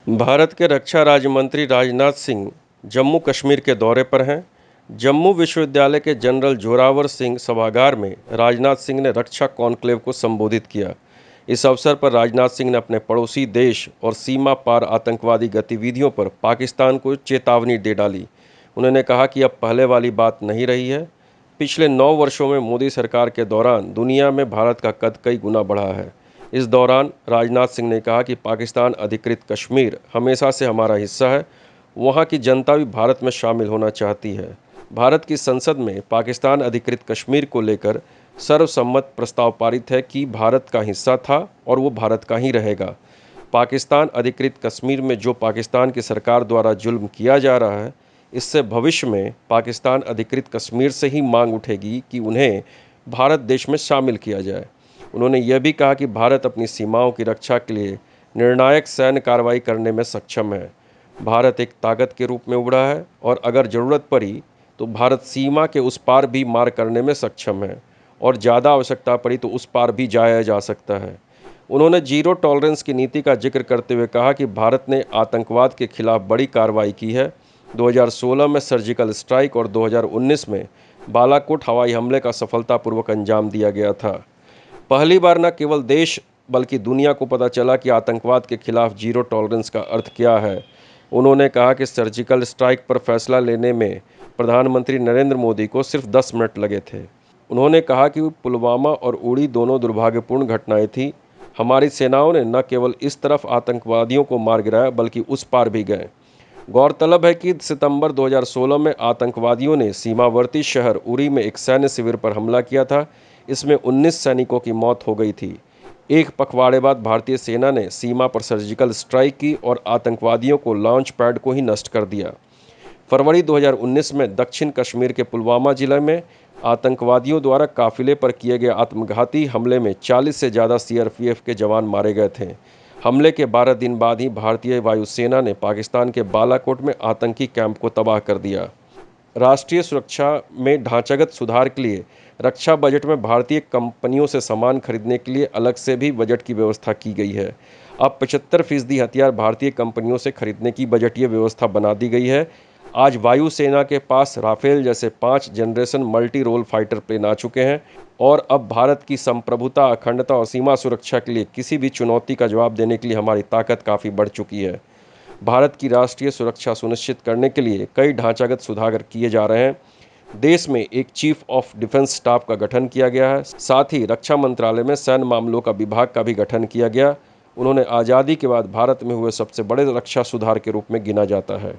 भारत के रक्षा राज्य मंत्री राजनाथ सिंह जम्मू कश्मीर के दौरे पर हैं। जम्मू विश्वविद्यालय के जनरल जोरावर सिंह सभागार में राजनाथ सिंह ने रक्षा कॉन्क्लेव को संबोधित किया। इस अवसर पर राजनाथ सिंह ने अपने पड़ोसी देश और सीमा पार आतंकवादी गतिविधियों पर पाकिस्तान को चेतावनी दे डाली। उन्होंने कहा कि अब पहले वाली बात नहीं रही है। पिछले 9 वर्षों में मोदी सरकार के दौरान दुनिया में भारत का कद कई गुना बढ़ा है। इस दौरान राजनाथ सिंह ने कहा कि पाकिस्तान अधिकृत कश्मीर हमेशा से हमारा हिस्सा है। वहाँ की जनता भी भारत में शामिल होना चाहती है। भारत की संसद में पाकिस्तान अधिकृत कश्मीर को लेकर सर्वसम्मत प्रस्ताव पारित है कि भारत का हिस्सा था और वो भारत का ही रहेगा। पाकिस्तान अधिकृत कश्मीर में जो पाकिस्तान की सरकार द्वारा जुल्म किया जा रहा है, इससे भविष्य में पाकिस्तान अधिकृत कश्मीर से ही मांग उठेगी कि उन्हें भारत देश में शामिल किया जाए। उन्होंने यह भी कहा कि भारत अपनी सीमाओं की रक्षा के लिए निर्णायक सैन्य कार्रवाई करने में सक्षम है। भारत एक ताकत के रूप में उभरा है और अगर ज़रूरत पड़ी तो भारत सीमा के उस पार भी मार करने में सक्षम है और ज़्यादा आवश्यकता पड़ी तो उस पार भी जाया जा सकता है। उन्होंने जीरो टॉलरेंस की नीति का जिक्र करते हुए कहा कि भारत ने आतंकवाद के खिलाफ बड़ी कार्रवाई की है। 2016 में सर्जिकल स्ट्राइक और 2019 में बालाकोट हवाई हमले का सफलतापूर्वक अंजाम दिया गया था। पहली बार न केवल देश बल्कि दुनिया को पता चला कि आतंकवाद के खिलाफ जीरो टॉलरेंस का अर्थ क्या है। उन्होंने कहा कि सर्जिकल स्ट्राइक पर फैसला लेने में प्रधानमंत्री नरेंद्र मोदी को सिर्फ 10 मिनट लगे थे। उन्होंने कहा कि पुलवामा और उड़ी दोनों दुर्भाग्यपूर्ण घटनाएं थी। हमारी सेनाओं ने न केवल इस तरफ आतंकवादियों को मार गिराया बल्कि उस पार भी गए। गौरतलब है कि सितंबर 2016 में आतंकवादियों ने सीमावर्ती शहर उरी में एक सैन्य शिविर पर हमला किया था। इसमें 19 सैनिकों की मौत हो गई थी। एक पखवाड़े बाद भारतीय सेना ने सीमा पर सर्जिकल स्ट्राइक की और आतंकवादियों को लॉन्च पैड को ही नष्ट कर दिया। फरवरी 2019 में दक्षिण कश्मीर के पुलवामा जिले में आतंकवादियों द्वारा काफिले पर किए गए आत्मघाती हमले में 40 से ज़्यादा सीआरपीएफ के जवान मारे गए थे। हमले के 12 दिन बाद ही भारतीय वायुसेना ने पाकिस्तान के बालाकोट में आतंकी कैंप को तबाह कर दिया। राष्ट्रीय सुरक्षा में ढांचागत सुधार के लिए रक्षा बजट में भारतीय कंपनियों से सामान खरीदने के लिए अलग से भी बजट की व्यवस्था की गई है। अब 75% हथियार भारतीय कंपनियों से खरीदने की बजटीय व्यवस्था बना दी गई है। आज वायुसेना के पास राफेल जैसे 5 generation multi role fighter plane आ चुके हैं और अब भारत की संप्रभुता, अखंडता और सीमा सुरक्षा के लिए किसी भी चुनौती का जवाब देने के लिए हमारी ताकत काफ़ी बढ़ चुकी है। भारत की राष्ट्रीय सुरक्षा सुनिश्चित करने के लिए कई ढांचागत सुधार किए जा रहे हैं। देश में एक चीफ ऑफ डिफेंस स्टाफ का गठन किया गया है। साथ ही रक्षा मंत्रालय में सैन्य मामलों का विभाग का भी गठन किया गया। उन्होंने आज़ादी के बाद भारत में हुए सबसे बड़े रक्षा सुधार के रूप में गिना जाता है।